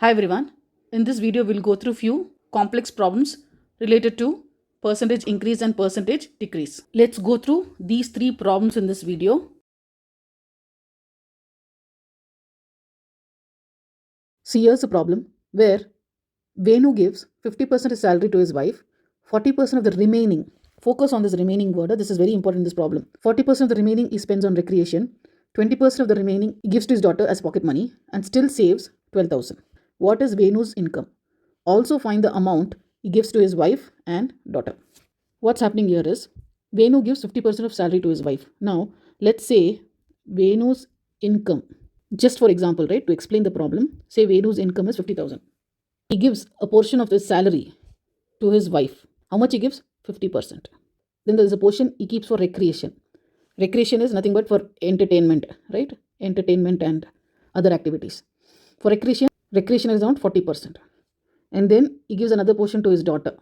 Hi everyone. In this video, we'll go through few complex problems related to percentage increase and percentage decrease. Let's go through these three problems in this video. See, here's a problem where Venu gives 50% of salary to his wife, 40% of the remaining. Focus on this remaining word. This is very important in this problem. 40% of the remaining he spends on recreation, 20% of the remaining he gives to his daughter as pocket money and still saves 12,000. What is Venu's income? Also find the amount he gives to his wife and daughter. What's happening here is Venu gives 50% of salary to his wife. Now, let's say Venu's income, just for example, right, to explain the problem, say Venu's income is 50,000. He gives a portion of his salary to his wife. How much he gives? 50%. Then there is a portion he keeps for recreation. Recreation is nothing but for entertainment, right? Entertainment and other activities. For recreation is around 40%. And then he gives another portion to his daughter,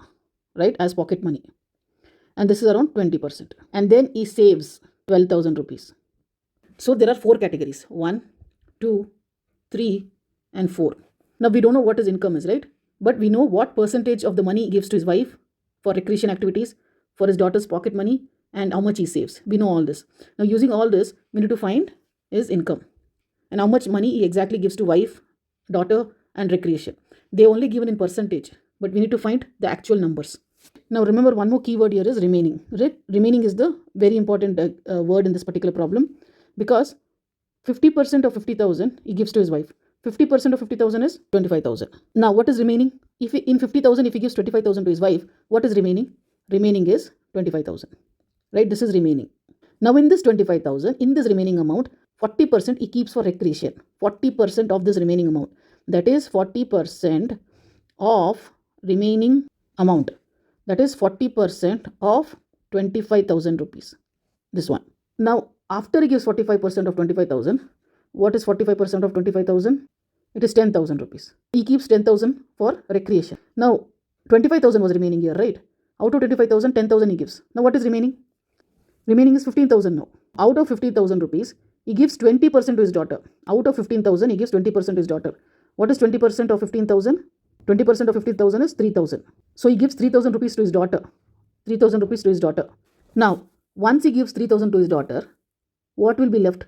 right, as pocket money. And this is around 20%. And then he saves 12,000 rupees. So there are four categories: 1, 2, 3, and 4. Now we don't know what his income is, right? But we know what percentage of the money he gives to his wife for recreation activities, for his daughter's pocket money, and how much he saves. We know all this. Now using all this, we need to find his income and how much money he exactly gives to wife, daughter, and recreation. They only given in percentage, but we need to find the actual numbers. Now remember, one more keyword here is remaining. Right? Remaining is the very important word in this particular problem, because 50% of 50,000 he gives to his wife. 50% of 50,000 is 25,000. Now what is remaining? If in 50,000, if he gives 25,000 to his wife, what is remaining? Remaining is 25,000. Right? This is remaining. Now in this 25,000, in this remaining amount, 40% he keeps for recreation. 40% of this remaining amount. That is 40% of remaining amount. That is 40% of 25,000 rupees. This one. Now, after he gives 45% of 25,000, what is 45% of 25,000? It is 10,000 rupees. He keeps 10,000 for recreation. Now, 25,000 was remaining here, right? Out of 25,000, 10,000 he gives. Now, what is remaining? Remaining is 15,000 now. Out of 15,000 rupees, he gives 20% to his daughter. Out of 15,000, he gives 20% to his daughter. What is 20% of 15,000? 20% of 15,000 is 3,000. So he gives 3,000 rupees to his daughter. 3,000 rupees to his daughter. Now, once he gives 3,000 to his daughter, what will be left?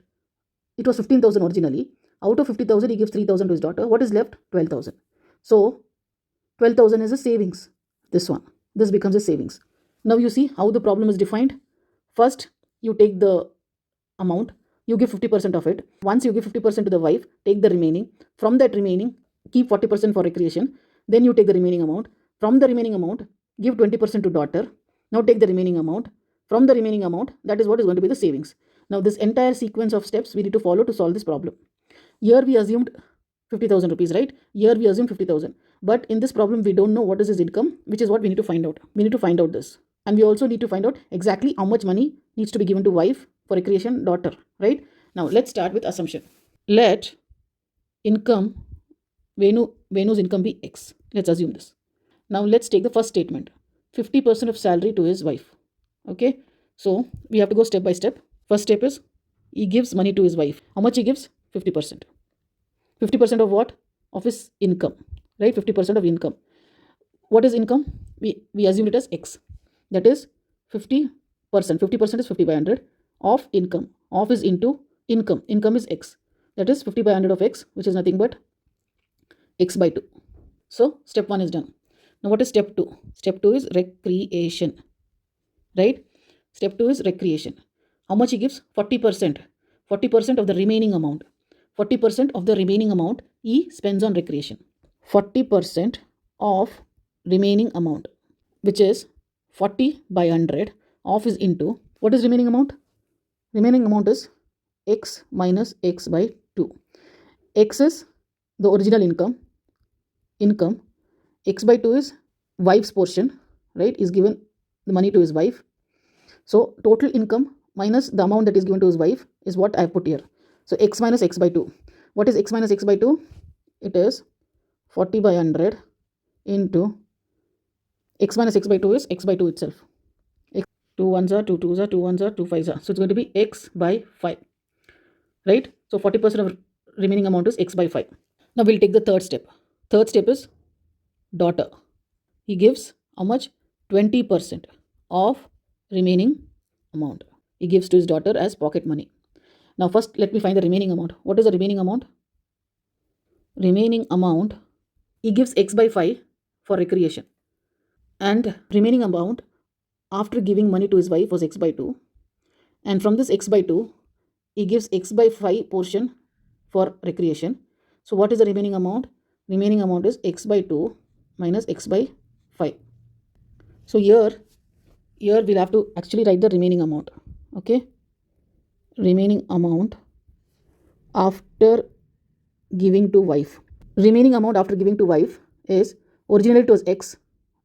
It was 15,000 originally. Out of 50,000, he gives 3,000 to his daughter. What is left? 12,000. So, 12,000 is a savings. This one. This becomes a savings. Now you see how the problem is defined. First, you take the amount. You give 50% of it. Once you give 50% to the wife, take the remaining. From that remaining, keep 40% for recreation. Then you take the remaining amount. From the remaining amount, give 20% to daughter. Now take the remaining amount. From the remaining amount, that is what is going to be the savings. Now this entire sequence of steps we need to follow to solve this problem. Here we assumed 50,000 rupees, right? Here we assume 50,000. But in this problem, we don't know what is his income, which is what we need to find out. We need to find out this. And we also need to find out exactly how much money needs to be given to wife for recreation, daughter, right? Now let's start with assumption. Let income, Venu's income be X. Let's assume this. Now let's take the first statement. 50% of salary to his wife. Okay. So we have to go step by step. First step is he gives money to his wife. How much he gives? 50%. 50% of what? Of his income. Right? 50% of income. What is income? We assume it as X. That is 50%. 50% is 50 by 100 of income. Of is into income. Income is X. That is 50 by 100 of X, which is nothing but X by 2. So step 1 is done. Now what is step 2? Step 2 is recreation. Right? Step 2 is recreation. How much he gives? 40%. 40% of the remaining amount. 40% of the remaining amount he spends on recreation. 40% of remaining amount, which is 40 by 100 of is into, what is remaining amount? Remaining amount is X minus X by 2. X is the original income. X by 2 is wife's portion, right? Is given the money to his wife. So total income minus the amount that is given to his wife is what I have put here. So X minus X by 2. What is X minus X by 2? It is 40 by 100 into X minus X by 2 is X by 2 itself. 2 1s are 2 2s are 2 1s are 2 5s are. So it's going to be X by 5. Right? So 40% of remaining amount is X by 5. Now we'll take the third step. Third step is daughter. He gives how much? 20% of remaining amount. He gives to his daughter as pocket money. Now first let me find the remaining amount. What is the remaining amount? Remaining amount, he gives x by 5 for recreation. And remaining amount after giving money to his wife was x by 2. And from this x by 2, he gives x by 5 portion for recreation. So what is the remaining amount? Remaining amount is x by 2 minus x by 5. So here we'll have to actually write the remaining amount. Okay. Remaining amount after giving to wife. Remaining amount after giving to wife is, originally it was x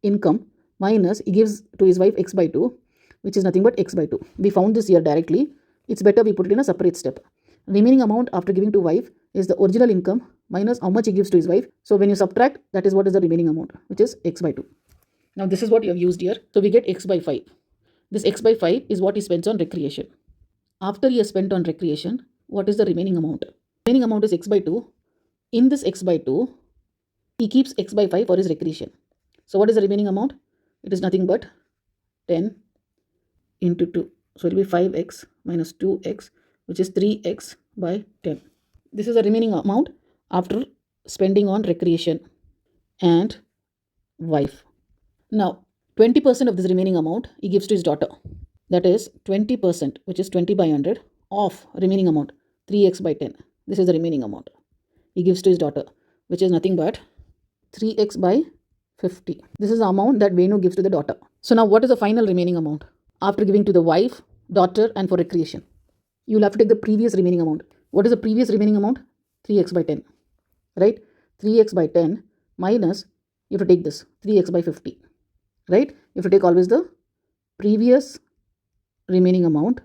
income minus he gives to his wife x by 2, which is nothing but x by 2. We found this here directly. It's better we put it in a separate step. Remaining amount after giving to wife is the original income minus how much he gives to his wife. So when you subtract, that is what is the remaining amount, which is x by 2. Now this is what you have used here. So we get x by 5. This x by 5 is what he spends on recreation. After he has spent on recreation, what is the remaining amount? Remaining amount is x by 2. In this x by 2, he keeps x by 5 for his recreation. So what is the remaining amount? It is nothing but 10 into 2. So it will be 5x minus 2x, which is 3x by 10. This is the remaining amount after spending on recreation and wife. Now 20% of this remaining amount he gives to his daughter. That is 20%, which is 20 by 100 of remaining amount 3x by 10. This is the remaining amount he gives to his daughter, which is nothing but 3x by 50. This is the amount that Venu gives to the daughter. So now what is the final remaining amount after giving to the wife, daughter and for recreation? You will have to take the previous remaining amount. What is the previous remaining amount? 3x by 10, right? 3x by 10 minus, you have to take this 3x by 50, right? You have to take always the previous remaining amount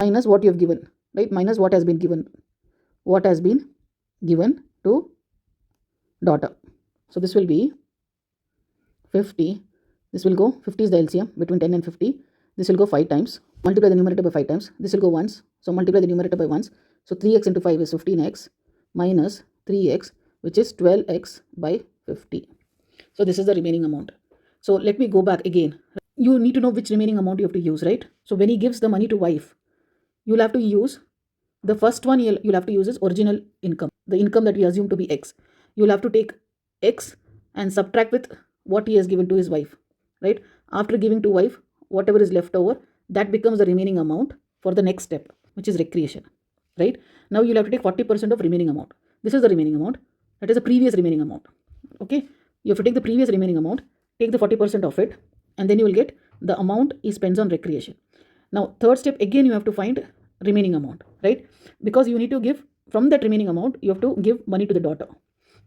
minus what you have given, right? Minus what has been given. What has been given to daughter. So this will be 50. This will go, 50 is the LCM between 10 and 50. This will go 5 times. Multiply the numerator by 5 times. This will go once. So multiply the numerator by once. So 3x into 5 is 15x minus 3x, which is 12x by 50. So this is the remaining amount. So let me go back again. You need to know which remaining amount you have to use, right? So when he gives the money to wife, you'll have to use the first one. You'll have to use his original income, the income that we assume to be x. You'll have to take x and subtract with what he has given to his wife, right? After giving to wife, whatever is left over, that becomes the remaining amount for the next step, which is recreation, right? Now you'll have to take 40% of remaining amount. This is the remaining amount. That is the previous remaining amount. Okay, you have to take the previous remaining amount, take the 40% of it, and then you will get the amount he spends on recreation. Now third step, again you have to find remaining amount, right? Because you need to give from that remaining amount, you have to give money to the daughter.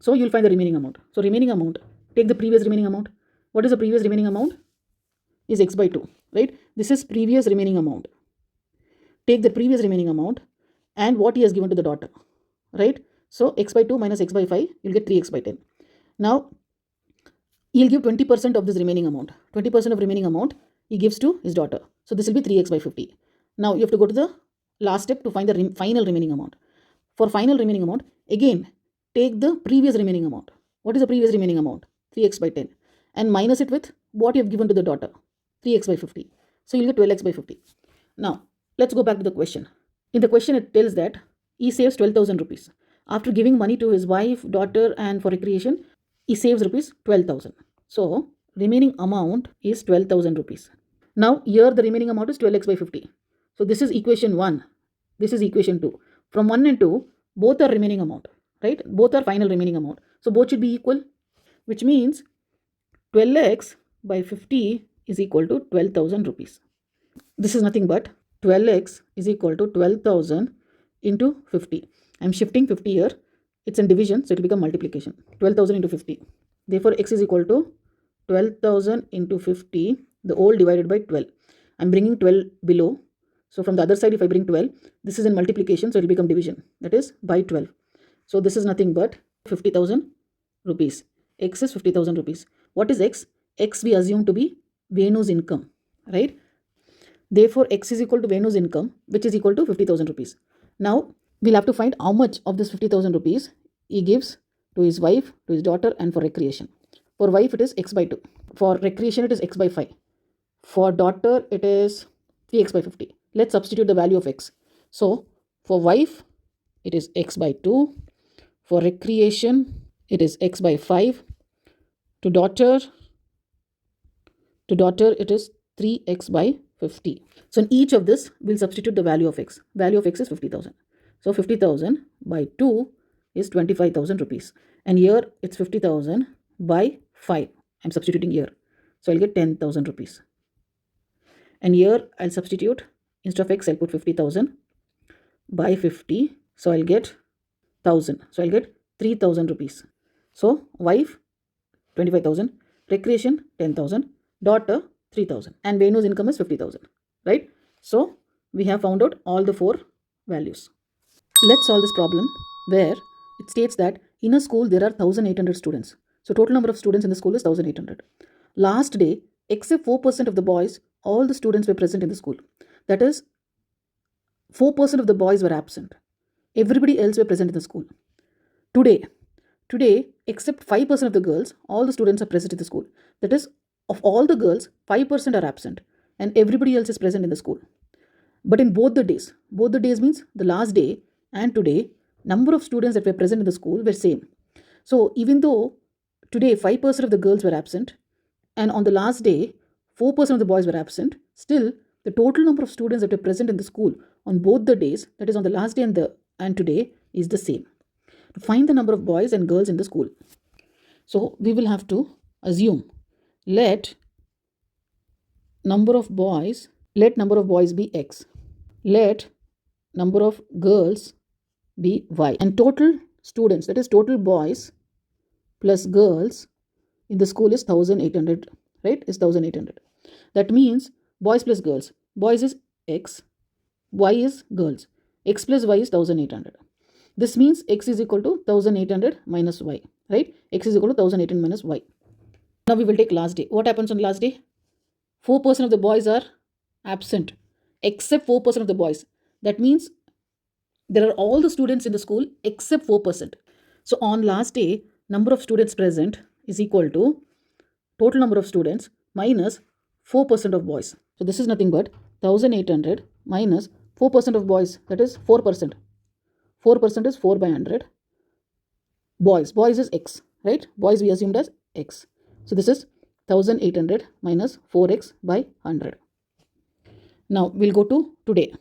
So you'll find the remaining amount. So remaining amount, take the previous remaining amount. What is the previous remaining amount? Is x by 2, right? This is previous remaining amount. Take the previous remaining amount and what he has given to the daughter, right? So x by 2 minus x by 5, you'll get 3x by 10. Now he'll give 20% of this remaining amount. 20% of remaining amount he gives to his daughter. So this will be 3x by 50. Now you have to go to the last step to find the final remaining amount. For final remaining amount, again take the previous remaining amount. What is the previous remaining amount? 3x by 10, and minus it with what you have given to the daughter, 3x by 50. So you'll get 12x by 50. Now let's go back to the question. In the question it tells that he saves 12,000 rupees. After giving money to his wife, daughter and for recreation, he saves rupees 12,000. So remaining amount is 12,000 rupees. Now here the remaining amount is 12x by 50. So this is equation 1. This is equation 2. From 1 and 2, both are remaining amount, right? Both are final remaining amount. So both should be equal, which means 12x by 50 is equal to 12,000 rupees. This is nothing but 12x is equal to 12,000 into 50. I'm shifting 50 here. It's in division, so it will become multiplication. 12,000 into 50. Therefore, x is equal to 12,000 into 50, the whole divided by 12. I'm bringing 12 below. So from the other side, if I bring 12, this is in multiplication, so it will become division. That is by 12. So this is nothing but 50,000 rupees. X is 50,000 rupees. What is x? X we assume to be Venu's income, right? Therefore, x is equal to Venu's income, which is equal to 50,000 rupees. Now, we'll have to find how much of this 50,000 rupees he gives to his wife, to his daughter, and for recreation. For wife, it is x by 2. For recreation, it is x by 5. For daughter, it is 3x by 50. Let's substitute the value of x. So, for wife, it is x by 2. For recreation, it is x by 5. To daughter, it is 3x by 50. So, in each of this, we'll substitute the value of x. Value of x is 50,000. So, 50,000 by 2 is 25,000 rupees. And here, it's 50,000 by 5. I'm substituting here. So, I'll get 10,000 rupees. And here, I'll substitute, instead of x, I'll put 50,000 by 50. So, I'll get 1,000. So, I'll get 3,000 rupees. So, wife, 25,000. Recreation, 10,000. Daughter, 3,000. And Venu's income is 50,000. Right? So, we have found out all the 4 values. Let's solve this problem where it states that in a school, there are 1,800 students. So, total number of students in the school is 1,800. Last day, except 4% of the boys, all the students were present in the school. That is, 4% of the boys were absent. Everybody else were present in the school. Today, except 5% of the girls, all the students are present in the school. That is, of all the girls, 5% are absent and everybody else is present in the school. But in both the days means the last day and today, number of students that were present in the school were same. So, even though today 5% of the girls were absent and on the last day 4% of the boys were absent, still the total number of students that were present in the school on both the days, that is on the last day and today, is the same. To find the number of boys and girls in the school, so we will have to assume let number of boys be x, let number of girls be y, and total students, that is total boys plus girls in the school is 1,800, right? Is 1,800. That means boys plus girls. Boys is x, y is girls. X plus y is 1,800. This means x is equal to 1,800 minus y, right? X is equal to 1,800 minus y. Now we will take last day. What happens on last day? 4% of the boys are absent, except 4% of the boys. That means there are all the students in the school except 4%. So on last day, number of students present is equal to total number of students minus 4% of boys. So this is nothing but 1,800 minus 4% of boys, that is 4%. 4% is 4 by 100. Boys is x, right? Boys we assumed as x. So this is 1,800 minus 4x by 100. Now we'll go to today.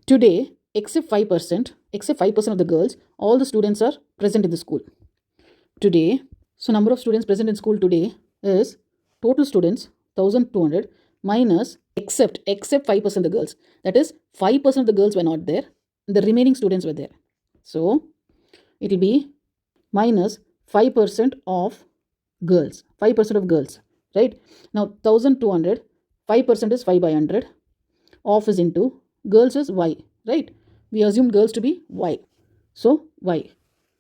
Today, except 5% of the girls, all the students are present in the school. Today, so number of students present in school today is total students 1,200 minus except 5% of the girls. That is 5% of the girls were not there. The remaining students were there. So it will be minus 5% of girls. 5% of girls, right? Now 1,200, 5% is 5 by 100. Off is into girls is y, right? We assume girls to be y. So y.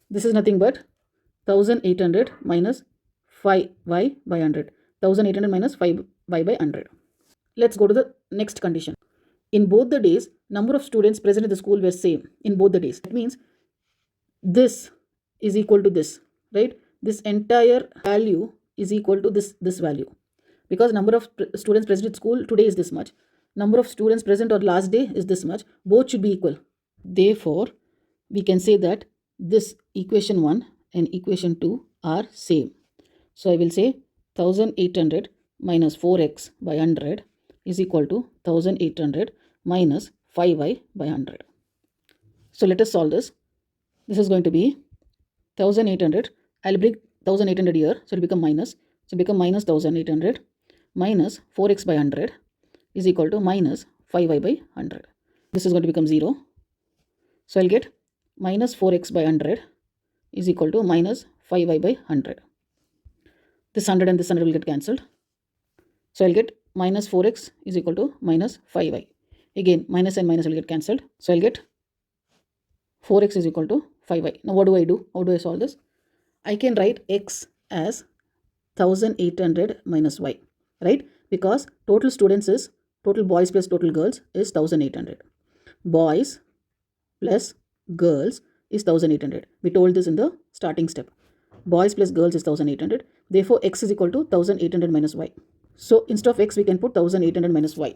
This is nothing but 1,800 minus 5y by 100. 1,800 minus 5y by 100. Let's go to the next condition. In both the days, number of students present in the school were same in both the days. That means this is equal to this, right? This entire value is equal to this value. Because number of students present at school today is this much. Number of students present on last day is this much. Both should be equal. Therefore, we can say that this equation 1 and equation 2 are same. So I will say 1,800 minus 4x by 100 is equal to 1,800 minus 5y by 100. So let us solve this. This is going to be 1,800. I'll bring 1,800 here. So it will become minus. So it become minus 1,800 minus 4x by 100 is equal to minus 5y by 100. This is going to become 0. So I'll get minus 4x by 100 is equal to minus 5y by 100. This 100 and this 100 will get cancelled. So I'll get minus 4x is equal to minus 5y. Again, minus and minus will get cancelled. So I'll get 4x is equal to 5y. Now what do I do? How do I solve this? I can write x as 1,800 minus y, right? Because total students is, total boys plus total girls is 1,800. Boys plus girls is 1,800. We told this in the starting step. boys plus girls is 1800. Therefore, x is equal to 1800 minus y. So instead of x, we can put 1800 minus y.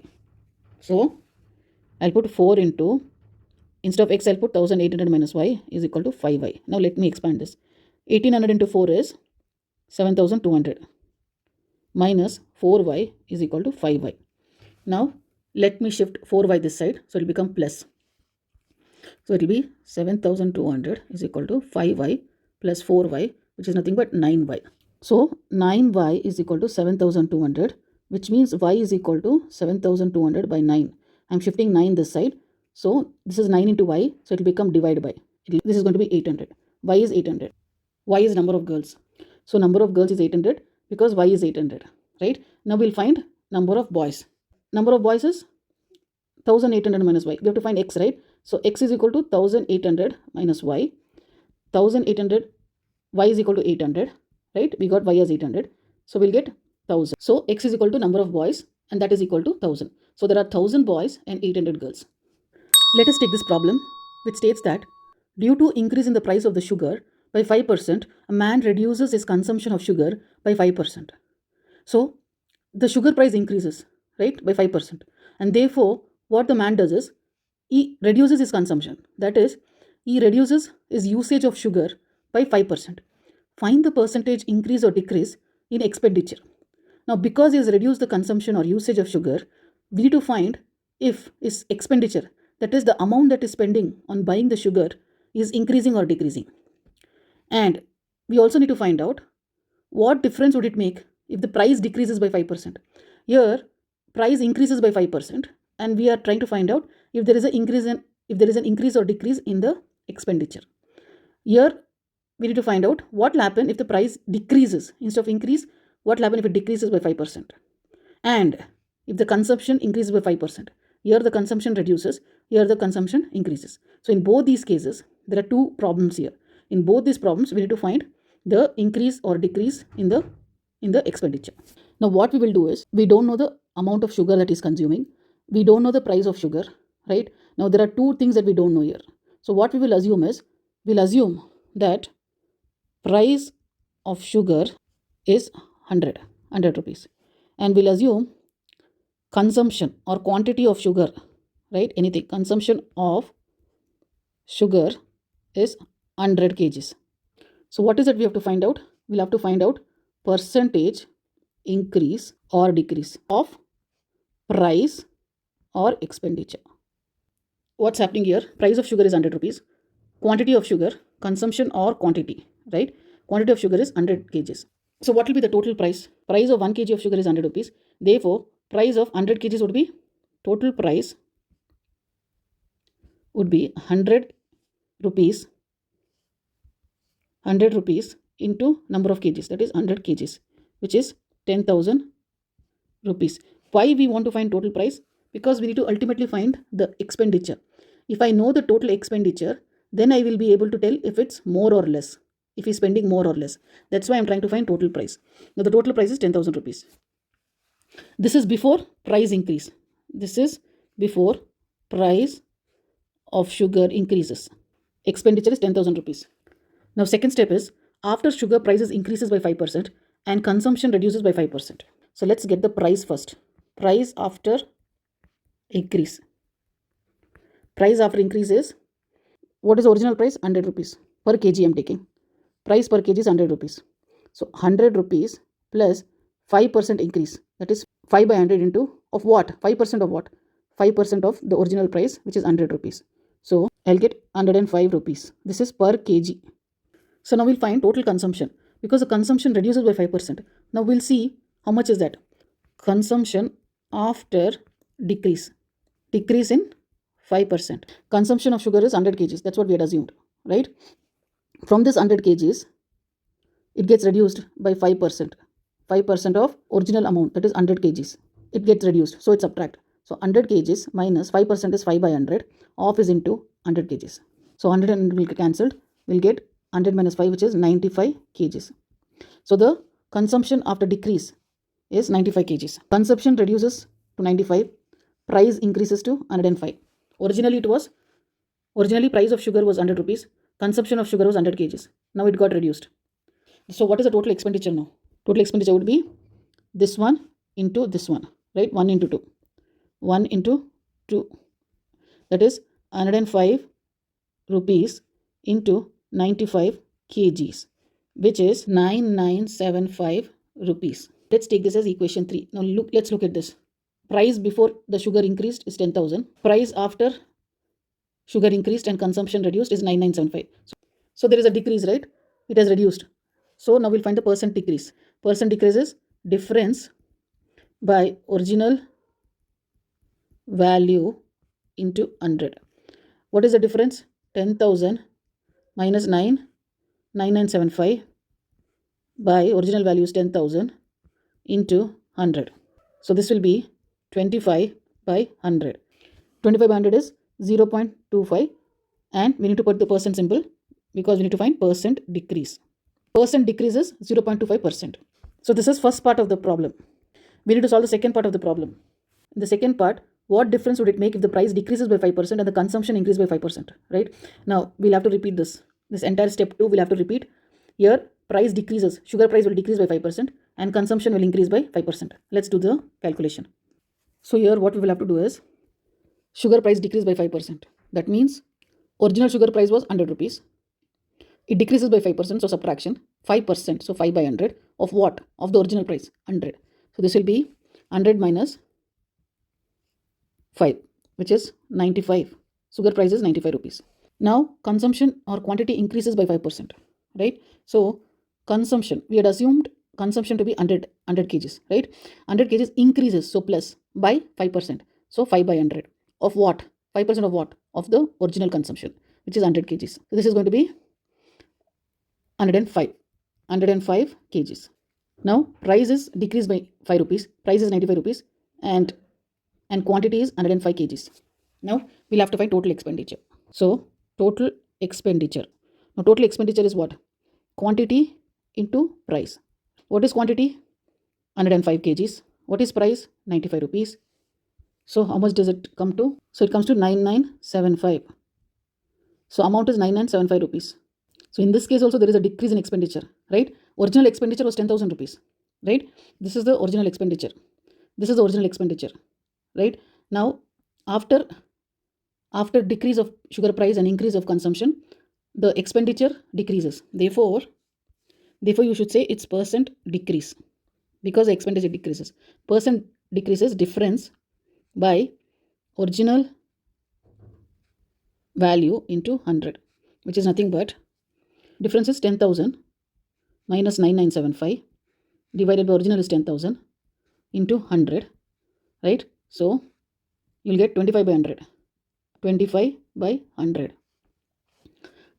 So I'll put 4 into, instead of x, I'll put 1800 minus y is equal to 5y. Now let me expand this. 1800 into 4 is 7200 minus 4y is equal to 5y. Now let me shift 4y this side, so it will become plus. So it will be 7200 is equal to 5y plus 4y, which is nothing but 9y. So 9y is equal to 7200, which means y is equal to 7200 by 9. I'm shifting 9 this side. So this is 9 into y, so it will become divided by. This is going to be 800. Y is 800. Y is number of girls. So number of girls is 800 because y is 800, right? Now we'll find number of boys. Number of boys is 1800 minus y. We have to find x, right? So x is equal to 1800 minus y. 1800, y is equal to 800, right? We got y as 800. So we'll get 1000. So x is equal to number of boys, and that is equal to 1000. So there are 1000 boys and 800 girls. Let us take this problem, which states that due to increase in the price of the sugar by 5%, a man reduces his consumption of sugar by 5%. So the sugar price increases, right, by 5%. And therefore, what the man does is, he reduces his consumption. That is, he reduces his usage of sugar by 5%. Find the percentage increase or decrease in expenditure. Now, because he has reduced the consumption or usage of sugar, we need to find if his expenditure, that is the amount that is spending on buying the sugar, is increasing or decreasing. And we also need to find out what difference would it make if the price decreases by 5%. Here, price increases by 5%, and we are trying to find out if there is an increase or decrease in the expenditure. Here, we need to find out what will happen if the price decreases instead of increase. What will happen if it decreases by 5%? And if the consumption increases by 5%, here the consumption reduces, here the consumption increases. So in both these cases, there are two problems here. In both these problems, we need to find the increase or decrease in the expenditure. Now what we will do is, we don't know the amount of sugar that is consuming. We don't know the price of sugar, right? Now there are two things that we don't know here. So what we will assume is, we'll assume that price of sugar is 100 rupees. And we'll assume consumption or quantity of sugar, right? Anything, consumption of sugar is 100 kgs. So what is it we have to find out? We'll have to find out percentage increase or decrease of price or expenditure. What's happening here? Price of sugar is 100 rupees. Quantity of sugar, consumption or quantity, right? Quantity of sugar is 100 kgs. So what will be the total price? Price of 1 kg of sugar is 100 rupees. Therefore, price of 100 kgs would be, total price would be 100 rupees into number of kgs, that is 100 kgs, which is 10,000 rupees. Why we want to find total price? Because we need to ultimately find the expenditure. If I know the total expenditure, then I will be able to tell if it's more or less, if he's spending more or less. That's why I'm trying to find total price. Now the total price is 10,000 rupees. This is before price increase. This is before price of sugar increases. Expenditure is 10,000 rupees. Now second step is, after sugar prices increases by 5% and consumption reduces by 5%. So let's get the price first. Price after increase. Price after increase is, what is the original price? 100 rupees per kg I'm taking. Price per kg is 100 rupees. So 100 rupees plus 5% increase, that is 5 by 100 into, of what? 5% of what? 5% of the original price, which is 100 rupees. So I'll get 105 rupees. This is per kg. So now we'll find total consumption, because the consumption reduces by 5%. Now we'll see how much is that. Consumption after decrease. Decrease in 5%. Consumption of sugar is 100 kgs. That's what we had assumed, right? From this 100 kgs, it gets reduced by 5%. 5% of original amount, that is 100 kgs. It gets reduced, so it's subtract. So 100 kgs minus 5% is 5 by 100. Off is into 100 kgs. So 100 and 100 will get cancelled. We'll get 100 minus 5, which is 95 kgs. So the consumption after decrease is 95 kgs. Consumption reduces to 95. Price increases to 105. Originally price of sugar was 100 rupees. Consumption of sugar was 100 kgs. Now it got reduced. So what is the total expenditure now? Total expenditure would be this one into this one, right? 1 into 2. 1 into 2. That is 105 rupees into 95 kgs, which is 9975 rupees. Let's take this as equation 3. Now let's look at this. Price before the sugar increased is 10,000. Price after sugar increased and consumption reduced is 9975. So there is a decrease, right? It has reduced. So now we'll find the percent decrease. Percent decrease is difference by original value into 100. What is the difference? 10,000 minus 9975 by original value is 10,000 into 100. So this will be 25 by 100. 25 by 100 is 0.25, and we need to put the percent symbol because we need to find percent decrease. Percent decrease is 0.25%. So this is first part of the problem. We need to solve the second part of the problem. In the second part, what difference would it make if the price decreases by 5% and the consumption increases by 5%, right? Now we'll have to repeat this. This entire step 2 we'll have to repeat. Here price decreases, sugar price will decrease by 5% and consumption will increase by 5%. Let's do the calculation. So here what we will have to do is, sugar price decreased by 5%. That means original sugar price was 100 rupees. It decreases by 5%, so subtraction 5%, so 5 by 100 of what? Of the original price, 100. So this will be 100 minus 5, which is 95. Sugar price is 95 rupees. Now consumption or quantity increases by 5%, right? So consumption, we had assumed consumption to be 100 kgs, right? 100 kgs increases, so plus by 5%. So 5 by 100 of what? 5% of what? Of the original consumption, which is 100 kgs. So this is going to be 105 kgs. Now price is decreased by 5 rupees. Price is 95 rupees and quantity is 105 kgs. Now we'll have to find total expenditure. So total expenditure. Now total expenditure is what? Quantity into price. What is quantity? 105 kgs. What is price? 95 rupees. So how much does it come to? So it comes to 9975. So amount is 9975 rupees. So in this case also there is a decrease in expenditure, right? Original expenditure was 10,000 rupees, right? This is the original expenditure. This is the original expenditure, right? Now after decrease of sugar price and increase of consumption, the expenditure decreases. Therefore you should say it's percent decrease, because the expenditure decreases. Percent decreases difference by original value into 100, which is nothing but difference is 10,000 minus 9975 divided by original is 10,000 into 100, right? So you'll get 25 by 100. 25 by 100.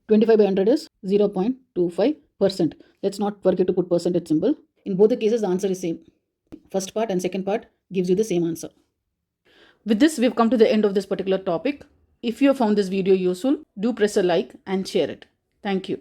25 by 100 is 0.25%. Let's not forget to put percentage symbol. In both the cases, the answer is same. First part and second part gives you the same answer. With this, we've come to the end of this particular topic. If you have found this video useful, do press a like and share it. Thank you.